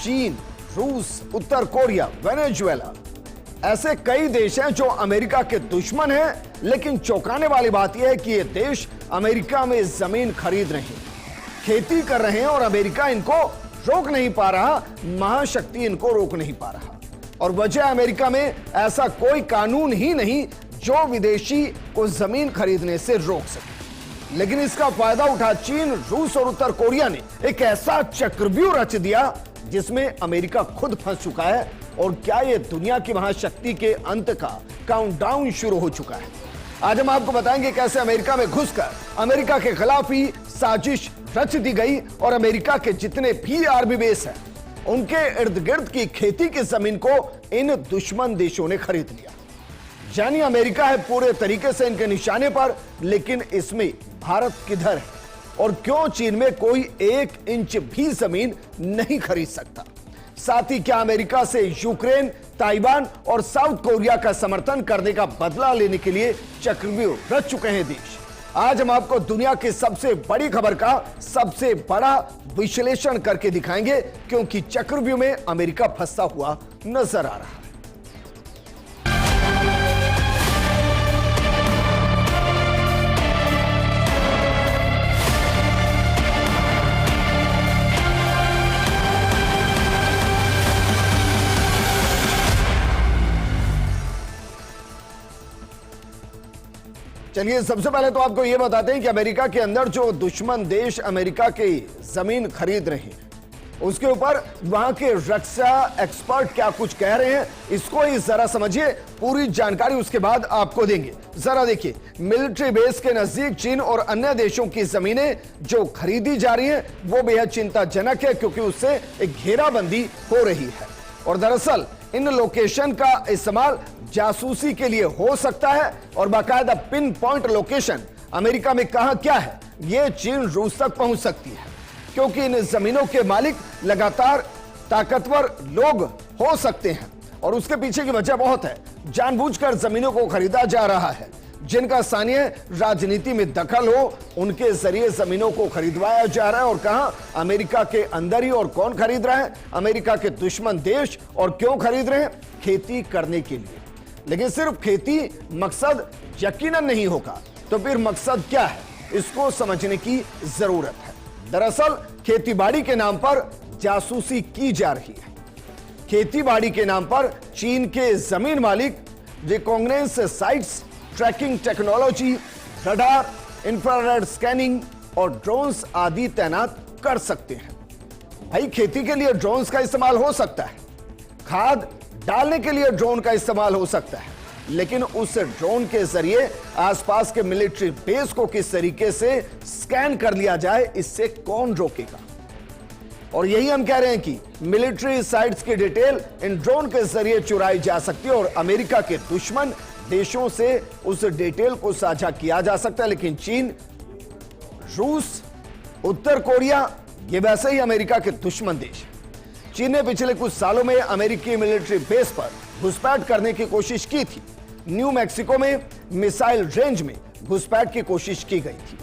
चीन, रूस, उत्तर Korea, Venezuela, ऐसे कई देश हैं जो अमेरिका के दुश्मन हैं, लेकिन चौंकाने वाली बात यह है कि ये देश अमेरिका में जमीन खरीद रहे हैं, खेती कर रहे हैं और अमेरिका इनको रोक नहीं पा रहा, महाशक्ति इनको रोक नहीं पा रहा। और वजह अमेरिका में ऐसा कोई कानून ही नहीं जो विदेशी को जमीन खरीदने से रोक सके। लेकिन इसका फायदा उठा चीन, रूस और उत्तर कोरिया ने एक ऐसा चक्रव्यूह रच दिया जिसमें अमेरिका खुद फंस चुका है। और क्या यह दुनिया की महाशक्ति के अंत का काउंटडाउन शुरू हो चुका है? आज हम आपको बताएंगे कैसे अमेरिका में घुसकर अमेरिका के खिलाफ ही साजिश रच दी गई और अमेरिका के जितने भी आर्मी बेस हैं उनके इर्द गिर्द की खेती की जमीन को इन दुश्मन देशों ने खरीद लिया। यानी अमेरिका है पूरे तरीके से इनके निशाने पर, लेकिन इसमें भारत किधर है और क्यों चीन में कोई 1 इंच भी जमीन नहीं खरीद सकता? साथ ही क्या अमेरिका से यूक्रेन, ताइवान और साउथ कोरिया का समर्थन करने का बदला लेने के लिए चक्रव्यूह रच चुके हैं देश? आज हम आपको दुनिया की सबसे बड़ी खबर का सबसे बड़ा विश्लेषण करके दिखाएंगे, क्योंकि चक्रव्यूह में अमेरिका फंसा हुआ नजर आ रहा है। चलिए सबसे पहले तो आपको यह बताते हैं कि अमेरिका के अंदर जो दुश्मन देश अमेरिका की जमीन खरीद रहे हैं उसके ऊपर वहां के रक्षा एक्सपर्ट क्या कुछ कह रहे हैं, इसको ही जरा समझिए। पूरी जानकारी उसके बाद आपको देंगे। जरा देखिए, मिलिट्री बेस के नजदीक चीन और अन्य देशों की जमीनें जो खरीदी जा रही हैं वो बेहद चिंताजनक है, क्योंकि उससे एक घेराबंदी हो रही है। और दरअसल इन लोकेशन का इस्तेमाल जासूसी के लिए हो सकता है और बाकायदा पिन पॉइंट लोकेशन अमेरिका में कहां क्या है यह चीन रूस तक पहुंच सकती है, क्योंकि इन जमीनों के मालिक लगातार ताकतवर लोग हो सकते हैं और उसके पीछे की वजह बहुत है। जानबूझकर जमीनों को खरीदा जा रहा है, जिनका स्थानीय राजनीति में दखल हो उनके जरिए जमीनों को खरीदवाया जा रहा है। और कहां? अमेरिका के अंदर ही। और कौन खरीद रहा है? अमेरिका के दुश्मन देश। और क्यों खरीद रहे हैं? खेती करने के लिए। लेकिन सिर्फ खेती मकसद यकीनन नहीं होगा, तो फिर मकसद क्या है इसको समझने की जरूरत है। दरअसल खेतीबाड़ी के नाम पर जासूसी की जा रही है। खेतीबाड़ी के नाम पर चीन के जमीन मालिक reconnaissance sites, tracking technology, radar, infrared scanning और ड्रोन्स आदि तैनात कर सकते हैं। भाई खेती के लिए ड्रोन्स का इस्तेमाल हो सकता है, खाद डालने के लिए ड्रोन का इस्तेमाल हो सकता है, लेकिन उस ड्रोन के जरिए आसपास के मिलिट्री बेस को किस तरीके से स्कैन कर लिया जाए, इससे कौन रोकेगा? और यही हम कह रहे हैं कि मिलिट्री साइट्स की डिटेल इन ड्रोन के जरिए चुराई जा सकती है और अमेरिका के दुश्मन देशों से उस डिटेल को साझा किया जा सकता है। लेकिन चीन, रूस, उत्तर कोरिया ये वैसे ही अमेरिका के दुश्मन देश हैं। चीन ने पिछले कुछ सालों में अमेरिकी मिलिट्री बेस पर घुसपैठ करने की कोशिश की थी। न्यू मैक्सिको में मिसाइल रेंज में घुसपैठ की कोशिश की गई थी।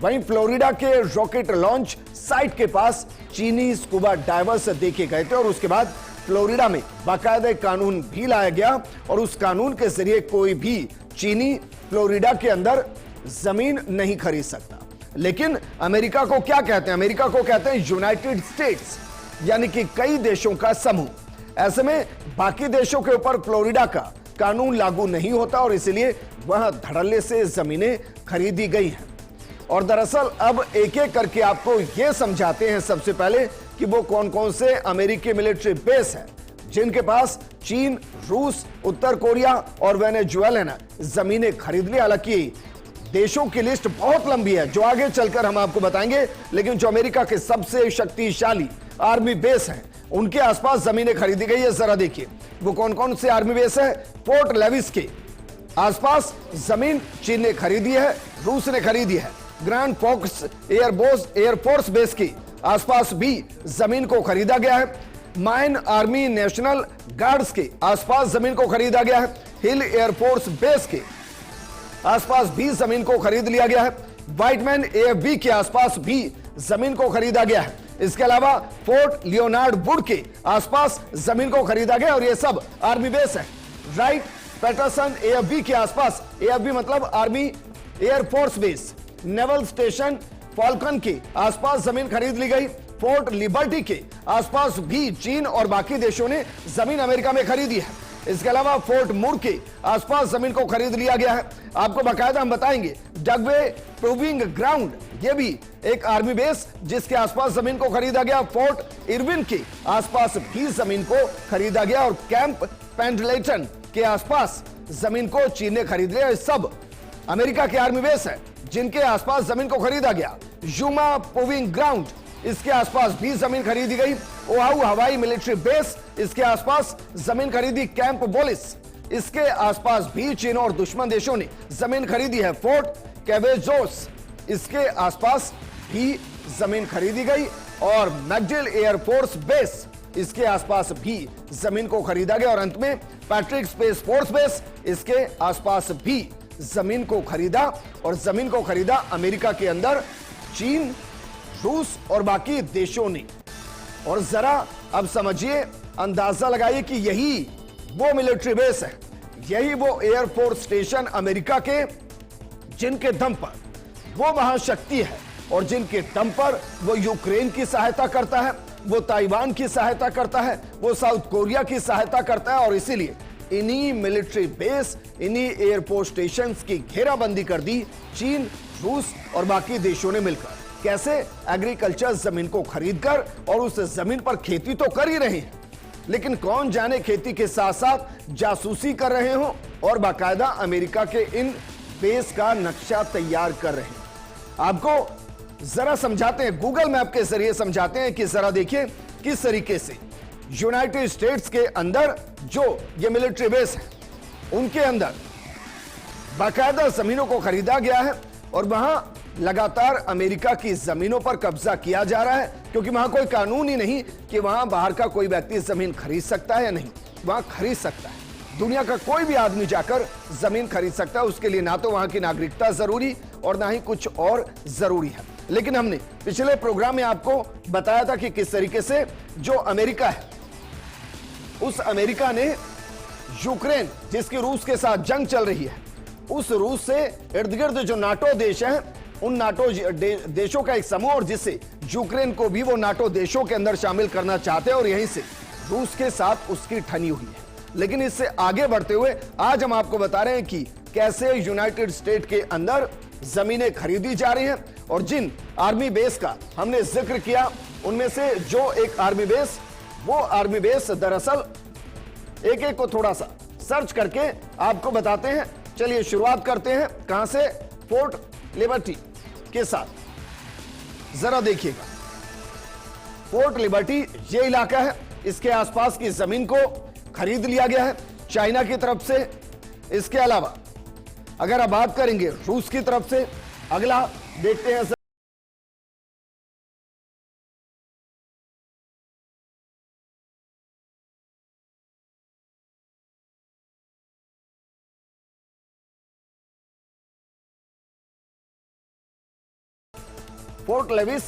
वहीं फ्लोरिडा के रॉकेट लॉन्च साइट के पास चीनी स्कूबा डाइवर्स देखे गए थे और उसके बाद फ्लोरिडा में बाकायदा कानून भी लाया गया और उस कानून के जरिए कोई भी चीनी फ्लोरिडा के अंदर जमीन नहीं खरीद सकता। लेकिन अमेरिका को क्या कहते हैं? अमेरिका को कहते हैं यूनाइटेड स्टेट्स, यानी कि कई देशों का समूह। ऐसे में बाकी देशों के ऊपर फ्लोरिडा का कानून लागू नहीं होता और इसलिए वह धड़ल्ले से जमीनें खरीदी गई हैं। और दरअसल अब एक एक करके आपको यह समझाते हैं सबसे पहले कि वो कौन कौन से अमेरिकी मिलिट्री बेस हैं जिनके पास चीन, रूस, उत्तर कोरिया और वेनेजुएला ने जमीनें खरीद ली। हालांकि देशों की लिस्ट बहुत लंबी है जो आगे चलकर हम आपको बताएंगे, लेकिन जो अमेरिका के सबसे शक्तिशाली आर्मी बेस हैं उनके आसपास जमीनें खरीदी गई है। जरा देखिए वो कौन कौन से आर्मी बेस है। फोर्ट लेविस के आसपास जमीन चीन ने खरीदी है, रूस ने खरीदी है। ग्रैंड फोर्क्स एयरफोर्स बेस के आसपास भी जमीन को खरीदा गया है। माइन आर्मी नेशनल गार्ड्स के आसपास जमीन को खरीदा गया है। हिल एयरफोर्स बेस के आसपास भी जमीन को खरीद लिया गया है। व्हाइटमैन एएफबी के आसपास भी जमीन को खरीदा गया है। इसके अलावा फोर्ट लियोनार्ड वुड के आसपास जमीन को खरीदा गया और यह सब आर्मी बेस है। राइट पैटरसन एएफबी के आसपास, एएफबी मतलब army air force base, naval station Falcon के आसपास जमीन खरीद ली गई। फोर्ट लिबर्टी के आसपास भी चीन और बाकी देशों ने जमीन अमेरिका में खरीदी है। इसके अलावा फोर्ट मुर के आसपास जमीन को खरीद लिया गया है। आपको बाकायदा हम बताएंगे डगवे प्रूविंग ग्राउंड, यह भी एक आर्मी बेस जिसके आसपास जमीन को खरीदा गया। फोर्ट इरविन के आसपास भी जमीन को खरीदा गया और कैंप पेंडलेटन के आसपास जमीन को चीन ने खरीद लिया। सब अमेरिका के आर्मी बेस है जिनके आसपास जमीन को खरीदा गया। यूमा प्रूविंग ग्राउंड, इसके आसपास भी जमीन खरीदी गई। ओहाउ हवाई मिलिट्री बेस, इसके आसपास जमीन खरीदी। कैंप बोलिस, इसके आसपास भी चीन और दुश्मन देशों ने जमीन खरीदी है। फोर्ट कैवेजोस, इसके आसपास भी जमीन खरीदी गई और मैकडिल एयरफोर्स बेस, इसके आसपास भी जमीन को खरीदा गया। और अंत में पैट्रिक स्पेस फोर्स बेस, इसके आसपास भी जमीन को खरीदा और जमीन को खरीदा अमेरिका के अंदर चीन, रूस और बाकी देशों ने। और जरा अब समझिए, अंदाजा लगाइए कि यही वो मिलिट्री बेस है, यही वो एयरफोर्स स्टेशन अमेरिका के जिनके दम पर वो महाशक्ति है और जिनके दम पर वो यूक्रेन की सहायता करता है, वो ताइवान की सहायता करता है, वो साउथ कोरिया की सहायता करता है। और इसीलिए इन्हीं मिलिट्री बेस, इन्हीं एयरफोर्स स्टेशंस की घेराबंदी कर दी चीन, रूस और बाकी देशों ने मिलकर। कैसे? एग्रीकल्चर जमीन को खरीदकर, और उस जमीन पर खेती तो कर ही रहे हैं, लेकिन कौन जाने खेती के साथ साथ जासूसी कर रहे हो और बाकायदा अमेरिका के इन बेस का नक्शा तैयार कर रहे हैं। आपको जरा समझाते हैं, गूगल मैप के जरिए समझाते हैं कि जरा देखिए किस तरीके से यूनाइटेड स्टेट्स के अंदर जो ये मिलिट्री बेस है उनके अंदर बाकायदा जमीनों को खरीदा गया है और वहां लगातार अमेरिका की जमीनों पर कब्जा किया जा रहा है, क्योंकि वहां कोई कानून ही नहीं कि वहां बाहर का कोई व्यक्ति जमीन खरीद सकता है या नहीं। वहां खरीद सकता है, दुनिया का कोई भी आदमी जाकर जमीन खरीद सकता है। उसके लिए ना तो वहां की नागरिकता जरूरी और ना ही कुछ और जरूरी है। लेकिन हमने पिछले प्रोग्राम में आपको बताया था कि किस तरीके से जो अमेरिका है, उस अमेरिका ने यूक्रेन, जिसकी रूस के साथ जंग चल रही है, उस रूस से इर्द गिर्द जो नाटो देश हैं, उन नाटो देशों का एक समूह, और जिससे यूक्रेन को भी वो नाटो देशों के अंदर शामिल करना चाहते हैं और यहीं से रूस के साथ उसकी ठनी हुई है। लेकिन इससे आगे बढ़ते हुए आज हम आपको बता रहे हैं कि कैसे यूनाइटेड स्टेट के अंदर जमीनें खरीदी जा रही हैं और जिन आर्मी बेस का हमने जिक्र किया उनमें से जो एक आर्मी बेस, वो आर्मी बेस दरअसल एक एक को थोड़ा सा सर्च करके आपको बताते हैं। चलिए शुरुआत करते हैं कहां से? फोर्ट लिबर्टी के साथ। जरा देखिएगा, फोर्ट लिबर्टी ये इलाका है, इसके आसपास की जमीन को खरीद लिया गया है चाइना की तरफ से। इसके अलावा अगर आप बात करेंगे रूस की तरफ से, अगला देखते हैं। फोर्ट लेविस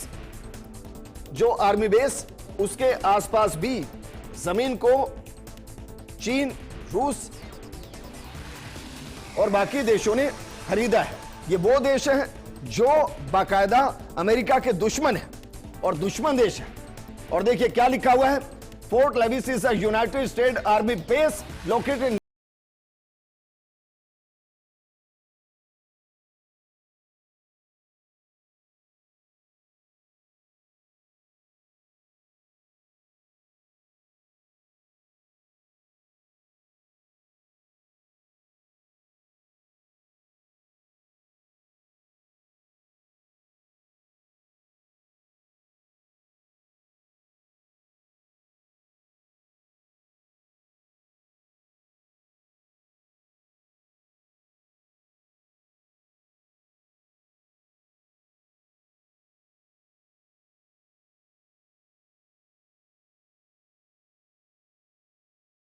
जो आर्मी बेस, उसके आसपास भी जमीन को चीन, रूस और बाकी देशों ने खरीदा है। ये वो देश हैं जो बाकायदा अमेरिका के दुश्मन हैं और दुश्मन देश हैं। और देखिए क्या लिखा हुआ है, Fort Lewis is a United State army base located in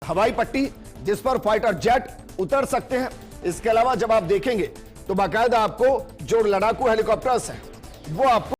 Hawaii पट्टी जिस पर फाइटर जेट उतर सकते हैं। इसके अलावा जब आप देखेंगे तो बाकायदा आपको जो लड़ाकू हेलीकॉप्टर्स हैं वो आपको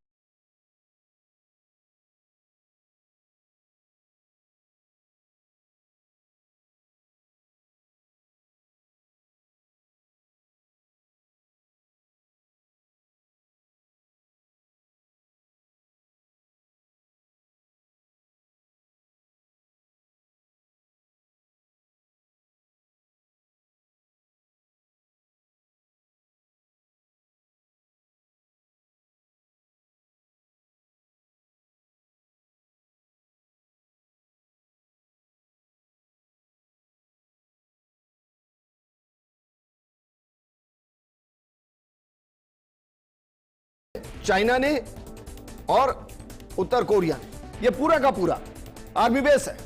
चाइना ने और उत्तर कोरिया ने, यह पूरा का पूरा आर्मी बेस है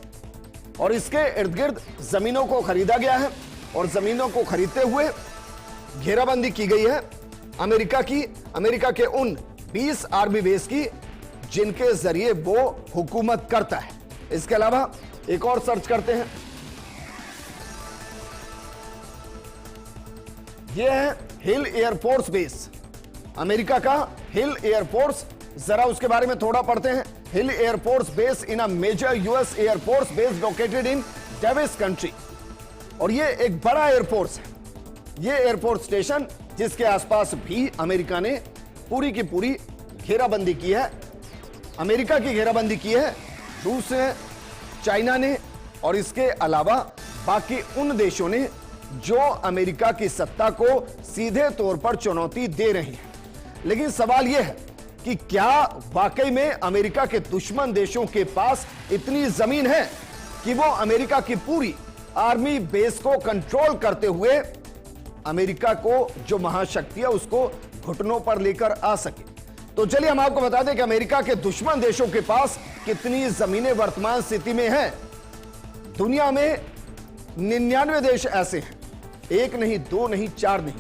और इसके इर्द गिर्द जमीनों को खरीदा गया है और जमीनों को खरीदते हुए घेराबंदी की गई है अमेरिका के उन 20 आर्मी बेस की जिनके जरिए वो हुकूमत करता है। इसके अलावा एक और सर्च करते हैं, यह है हिल एयरफोर्स बेस, अमेरिका का हिल एयरफोर्स। जरा उसके बारे में थोड़ा पढ़ते हैं। Hill air force base in a major US air force base located in Davis country, और यह एक बड़ा एयरफोर्स है। यह एयरफोर्स स्टेशन जिसके आसपास भी अमेरिका ने पूरी की पूरी घेराबंदी की है, अमेरिका की घेराबंदी की है, रूस ने, चाइना ने और इसके अलावा बाकी उन देशों ने जो अमेरिका की सत्ता को सीधे तौर पर चुनौती दे रही हैं। लेकिन सवाल यह है कि क्या वाकई में अमेरिका के दुश्मन देशों के पास इतनी जमीन है कि वो अमेरिका की पूरी आर्मी बेस को कंट्रोल करते हुए अमेरिका को जो महाशक्ति है उसको घुटनों पर लेकर आ सके? तो चलिए हम आपको बता दें कि अमेरिका के दुश्मन देशों के पास कितनी जमीनें वर्तमान स्थिति में हैं। दुनिया में 99 देश ऐसे हैं, एक नहीं, दो नहीं, चार नहीं,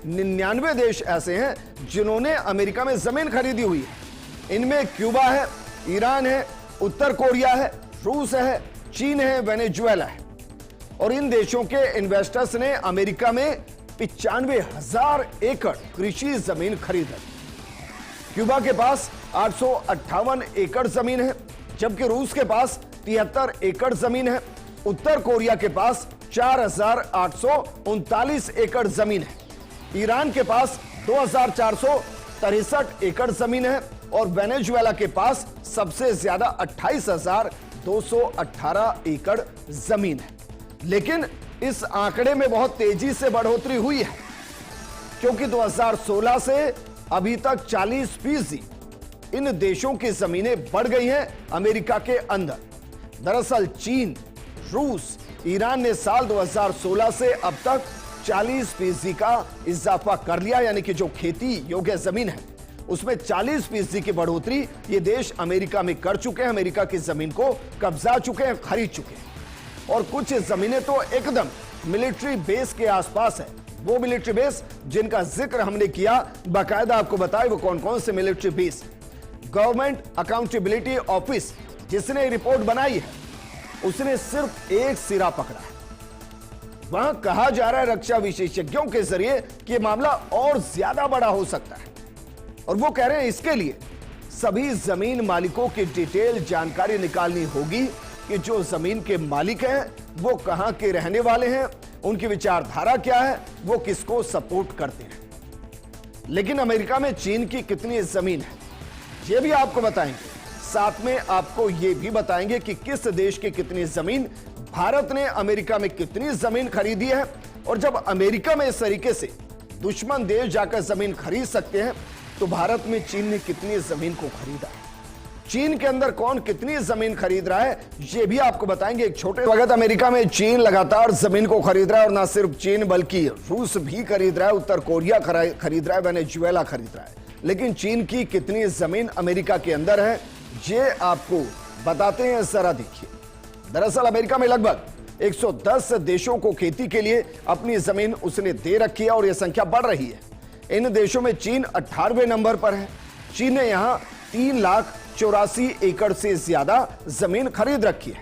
99 देश ऐसे हैं जिन्होंने अमेरिका में जमीन खरीदी हुई है। इनमें क्यूबा है, ईरान है, उत्तर कोरिया है, रूस है, चीन है, वेनेजुएला है। और इन देशों के इन्वेस्टर्स ने अमेरिका में 95,000 एकड़ कृषि जमीन खरीदा। क्यूबा के पास 858 एकड़ जमीन है, जबकि रूस के पास 73 एकड़ जमीन है। उत्तर कोरिया के पास 4,839 एकड़ जमीन है। ईरान के पास 2,463 एकड़ जमीन है और वेनेजुएला के पास सबसे ज्यादा 28,218 एकड़ जमीन है। लेकिन इस आंकड़े में बहुत तेजी से बढ़ोतरी हुई है, क्योंकि 2016 से अभी तक 40% इन देशों की जमीनें बढ़ गई हैं अमेरिका के अंदर। दरअसल चीन, रूस, ईरान ने साल 2016 से अब तक 40% का इजाफा कर लिया, यानी कि जो खेती योग्य जमीन है उसमें 40% की बढ़ोतरी ये देश अमेरिका में कर चुके हैं। अमेरिका की जमीन को कब्जा चुके हैं, खरीद चुके हैं। और कुछ जमीनें तो एकदम मिलिट्री बेस के आसपास है। वो मिलिट्री बेस जिनका जिक्र हमने किया, बाकायदा आपको बताए वो कौन कौन से military base. Government accountability office जिसने रिपोर्ट बनाई है उसने सिर्फ एक सिरा पकड़ा है। वहां कहा जा रहा है रक्षा विशेषज्ञों के जरिए कि मामला और ज्यादा बड़ा हो सकता है, और वो कह रहे हैं इसके लिए सभी जमीन मालिकों की डिटेल जानकारी निकालनी होगी कि जो जमीन के मालिक हैं वो कहां के रहने वाले हैं, उनकी विचारधारा क्या है, वो किसको सपोर्ट करते हैं। लेकिन अमेरिका में चीन की कितनी जमीन है ये भी आपको बताएंगे, साथ में आपको ये भी बताएंगे कि किस देश की कितनी जमीन, भारत ने अमेरिका में कितनी जमीन खरीदी है। और जब अमेरिका में इस तरीके से दुश्मन देश जाकर जमीन खरीद सकते हैं तो भारत में चीन ने कितनी जमीन को खरीदा है, चीन के अंदर कौन कितनी जमीन खरीद रहा है ये भी आपको बताएंगे एक छोटे वक्त। अमेरिका में चीन लगातार जमीन को खरीद रहा है, और ना सिर्फ चीन बल्कि रूस भी खरीद रहा है, उत्तर कोरिया खरीद रहा है, वेनेजुएला खरीद रहा है। लेकिन चीन की कितनी जमीन अमेरिका के अंदर है ये आपको बताते हैं, जरा देखिए। दरअसल अमेरिका में लगभग 110 देशों को खेती के लिए अपनी जमीन उसने दे रखी है और यह संख्या बढ़ रही है। इन देशों में चीन 18वें नंबर पर है। चीन ने यहां 3,84,00,000 एकड़ से ज्यादा जमीन खरीद रखी है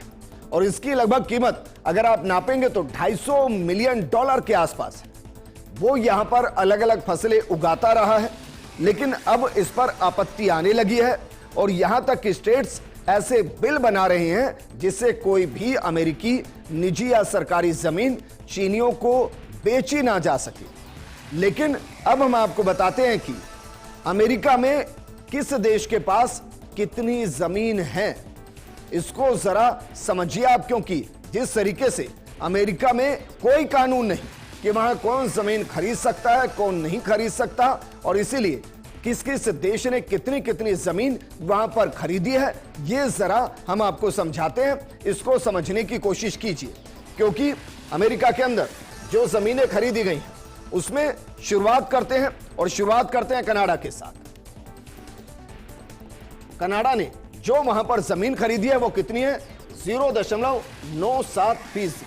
और इसकी लगभग कीमत अगर आप नापेंगे तो $250 मिलियन के आसपास है। वो यहां पर अलग अलग फसलें उगाता रहा है, लेकिन अब इस पर आपत्ति आने लगी है और यहां तक कि स्टेट्स ऐसे बिल बना रहे हैं जिससे कोई भी अमेरिकी निजी या सरकारी जमीन चीनियों को बेची ना जा सके। लेकिन अब हम आपको बताते हैं कि अमेरिका में किस देश के पास कितनी जमीन है, इसको जरा समझिए आप, क्योंकि जिस तरीके से अमेरिका में कोई कानून नहीं कि वहां कौन जमीन खरीद सकता है, कौन नहीं खरीद सकता, और इसीलिए किस किस देश ने कितनी कितनी जमीन वहां पर खरीदी है ये जरा हम आपको समझाते हैं। इसको समझने की कोशिश कीजिए, क्योंकि अमेरिका के अंदर जो जमीनें खरीदी गई हैं उसमें शुरुआत करते हैं, और शुरुआत करते हैं कनाडा के साथ। कनाडा ने जो वहां पर जमीन खरीदी है वो कितनी है? 0.97%,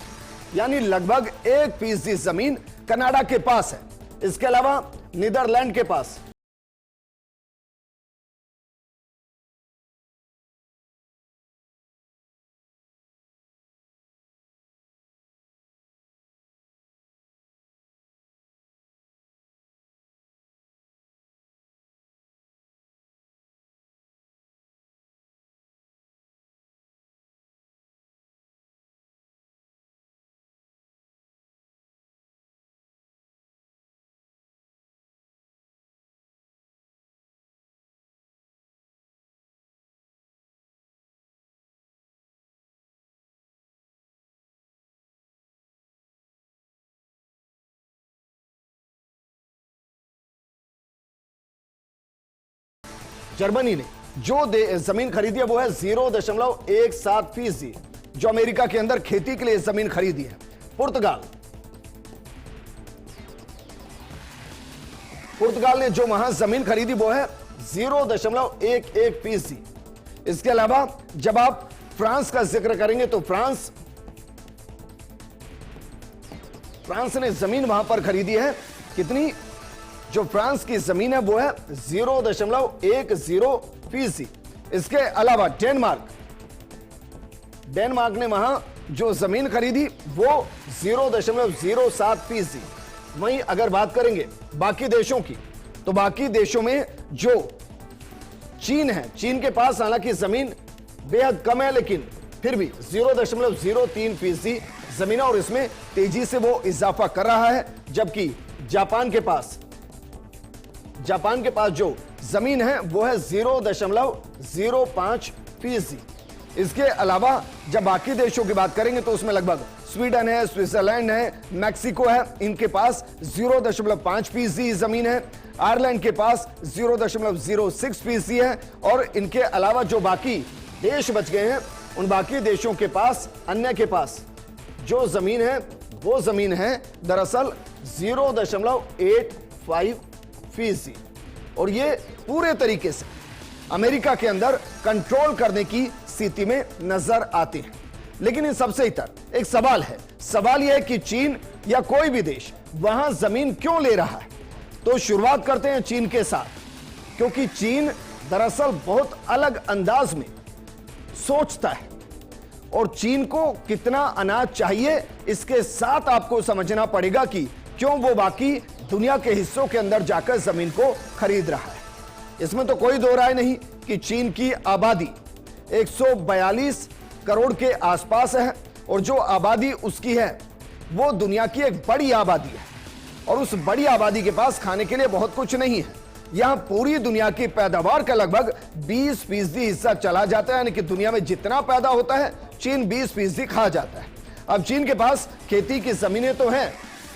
यानी लगभग 1% जमीन कनाडा के पास है। इसके अलावा नीदरलैंड के पास जर्मनी ने जो जमीन खरीदी है वो है 0.17%, जो अमेरिका के अंदर खेती के लिए जमीन खरीदी है। पुर्तगाल ने जो वहां जमीन खरीदी वो है 0.11%। इसके अलावा जब आप फ्रांस का जिक्र करेंगे तो फ्रांस ने जमीन वहां पर खरीदी है कितनी? जो फ्रांस की जमीन है वो है 0.10%। इसके अलावा डेनमार्क ने वहां जो जमीन खरीदी वो 0.07%। वहीं अगर बात करेंगे बाकी देशों की, तो बाकी देशों में जो चीन है, चीन के पास हालांकि जमीन बेहद कम है, लेकिन फिर भी 0.03% जमीन है और इसमें तेजी से वो इजाफा कर रहा है। जबकि जापान के पास जो जमीन है वो है 0.05%। इसके अलावा जब बाकी देशों की बात करेंगे तो उसमें लगभग स्वीडन है, स्विट्जरलैंड है, मैक्सिको है, इनके पास 0.5% जमीन है। आयरलैंड के पास 0.06% है। और इनके अलावा जो बाकी देश बच गए हैं, उन बाकी देशों के पास, अन्य के पास जो जमीन है वो जमीन है दरअसल 0.85%। और ये पूरे तरीके से अमेरिका के अंदर कंट्रोल करने की स्थिति में नजर आते हैं। लेकिन इन सबसे इतर एक सवाल है। सवाल यह है कि चीन या कोई भी देश वहां जमीन क्यों ले रहा है? तो शुरुआत करते हैं चीन के साथ, क्योंकि चीन दरअसल बहुत अलग अंदाज में सोचता है। और चीन को कितना अनाज चाहिए, इसके साथ आपको समझना पड़ेगा कि क्यों वो बाकी दुनिया के हिस्सों के अंदर जाकर जमीन को खरीद रहा है। इसमें तो कोई दो राय नहीं कि चीन की आबादी 142 करोड़ के आसपास है और जो आबादी उसकी है वो दुनिया की एक बड़ी आबादी है। और उस बड़ी आबादी के पास खाने के लिए बहुत कुछ नहीं है। यहां पूरी दुनिया की पैदावार का लगभग 20% हिस्सा चला जाता है, यानी कि दुनिया में जितना पैदा होता है चीन 20% खा जाता है। अब चीन के पास खेती की जमीनें तो हैं,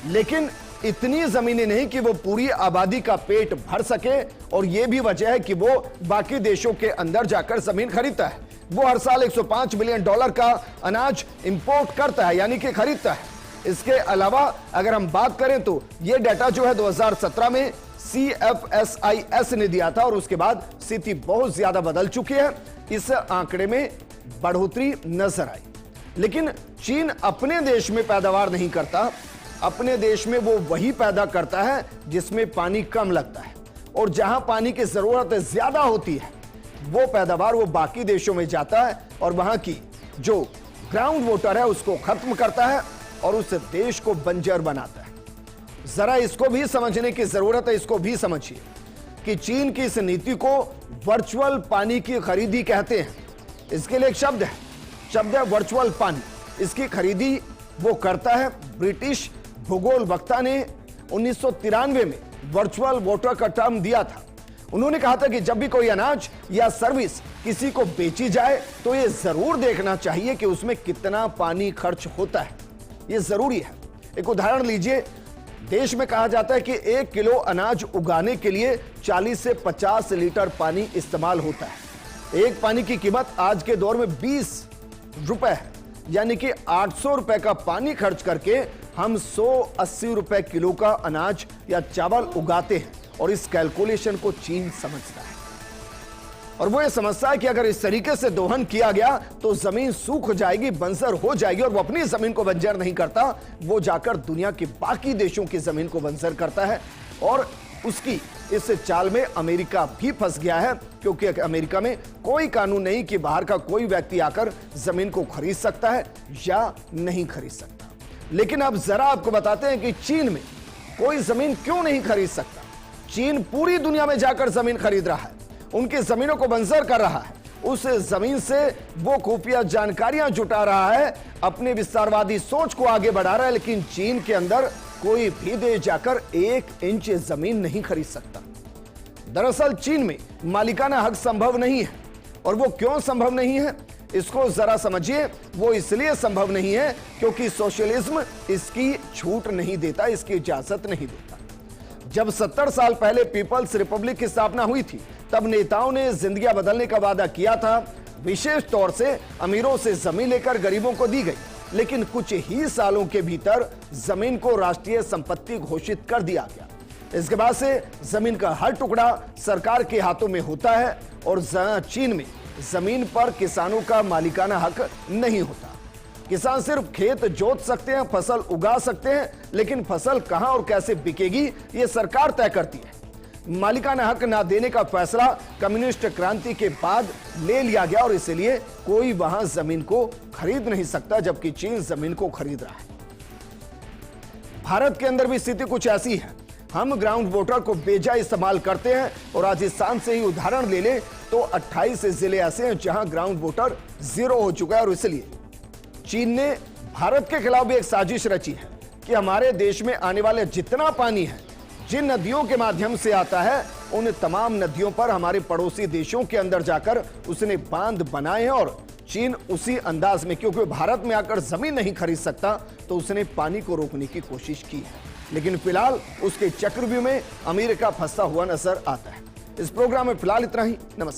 लेकिन इतनी जमीनें नहीं कि वो पूरी आबादी का पेट भर सके। और यह भी वजह है कि वो बाकी देशों के अंदर जाकर जमीन खरीदता है। वो हर साल $105 बिलियन का अनाज इंपोर्ट करता है, यानी कि खरीदता है। इसके अलावा अगर हम बात करें तो यह डाटा जो है 2017 में CFSIS ने दिया था और उसके बाद स्थिति बहुत ज्यादा बदल चुकी है। इस आंकड़े में बढ़ोतरी नजर आई। लेकिन चीन अपने देश में पैदावार नहीं करता, अपने देश में वो वही पैदा करता है जिसमें पानी कम लगता है। और जहां पानी की जरूरत ज्यादा होती है वो पैदावार वो बाकी देशों में जाता है और वहां की जो ग्राउंड वाटर है उसको खत्म करता है और उस देश को बंजर बनाता है। जरा इसको भी समझने की जरूरत है। इसको भी समझिए कि चीन की इस नीति को वर्चुअल पानी की खरीदी कहते हैं। इसके लिए एक शब्द है वर्चुअल पानी। इसकी खरीदी वो करता है। ब्रिटिश भूगोल वक्ता ने 1993 में वर्चुअल वाटर का टर्म दिया था। उन्होंने कहा था कि जब भी कोई अनाज या सर्विस किसी को बेची जाए तो यह जरूर देखना चाहिए कि उसमें कितना पानी खर्च होता है। यह जरूरी है। एक उदाहरण लीजिए, देश में कहा जाता है कि 1 किलो अनाज उगाने के लिए 40 से 50 लीटर पानी इस्तेमाल होता है। एक पानी की कीमत आज के दौर में 20 रुपए है, यानी कि 800 रुपए का पानी खर्च करके हम 180 रुपए किलो का अनाज या चावल उगाते हैं। और इस कैलकुलेशन को चीन समझता है। और वो ये समझता है कि अगर इस तरीके से दोहन किया गया तो जमीन सूख जाएगी, बंजर हो जाएगी, और वो अपनी जमीन को बंजर नहीं करता, वो जाकर दुनिया के बाकी देशों की जमीन को बंजर करता है। और उसकी इस चाल में अमेरिका भी फंस गया है, क्योंकि अमेरिका में कोई कानून नहीं कि बाहर का कोई व्यक्ति आकर जमीन को खरीद सकता है या नहीं खरीद सकता। लेकिन अब जरा आपको बताते हैं कि चीन में कोई जमीन क्यों नहीं खरीद सकता। चीन पूरी दुनिया में जाकर जमीन खरीद रहा है, उनकी जमीनों को बंजर कर रहा है, उस जमीन से वो खुफिया जानकारियां जुटा रहा है, अपने विस्तारवादी सोच को आगे बढ़ा रहा है। लेकिन चीन के अंदर कोई भी देश जाकर 1 इंच जमीन नहीं खरीद सकता। दरअसल चीन में मालिकाना हक संभव नहीं है। और वो क्यों संभव नहीं है, इसको जरा समझिए। वो इसलिए संभव नहीं है क्योंकि सोशलिज्म इसकी छूट नहीं देता, इसकी इजाजत नहीं देता। जब 70 साल पहले पीपल्स रिपब्लिक की स्थापना हुई थी, तब नेताओं ने जिंदगियां बदलने का वादा किया था। विशेष तौर से अमीरों से जमीन लेकर गरीबों को दी गई, लेकिन कुछ ही सालों के भीतर जमीन को राष्ट्रीय संपत्ति घोषित कर दिया गया। इसके बाद से जमीन का हर टुकड़ा सरकार के हाथों में होता है और चीन में जमीन पर किसानों का मालिकाना हक नहीं होता। किसान सिर्फ खेत जोत सकते हैं, फसल उगा सकते हैं, लेकिन फसल कहां और कैसे बिकेगी यह सरकार तय करती है। मालिकाना हक ना देने का फैसला कम्युनिस्ट क्रांति के बाद ले लिया गया और इसलिए कोई वहां जमीन को खरीद नहीं सकता, जबकि चीन जमीन को खरीद रहा है। भारत के अंदर भी स्थिति कुछ ऐसी है। हम ग्राउंड वोटर को बेजा इस्तेमाल करते हैं और राजस्थान से ही उदाहरण ले लें तो 28 जिले ऐसे हैं जहां ग्राउंड वोटर 0 हो चुका है। और इसलिए चीन ने भारत के खिलाफ भी एक साजिश रची है कि हमारे देश में आने वाले जितना पानी है, जिन नदियों के माध्यम से आता है, उन तमाम नदियों पर हमारे पड़ोसी देशों के अंदर जाकर उसने बांध बनाए हैं। और चीन उसी अंदाज में, क्योंकि भारत में आकर जमीन नहीं खरीद सकता, तो उसने पानी को रोकने की कोशिश की है। लेकिन फिलहाल उसके चक्रव्यूह में अमेरिका फंसा हुआ नजर आता है। इस प्रोग्राम में फिलहाल इतना ही। नमस्कार।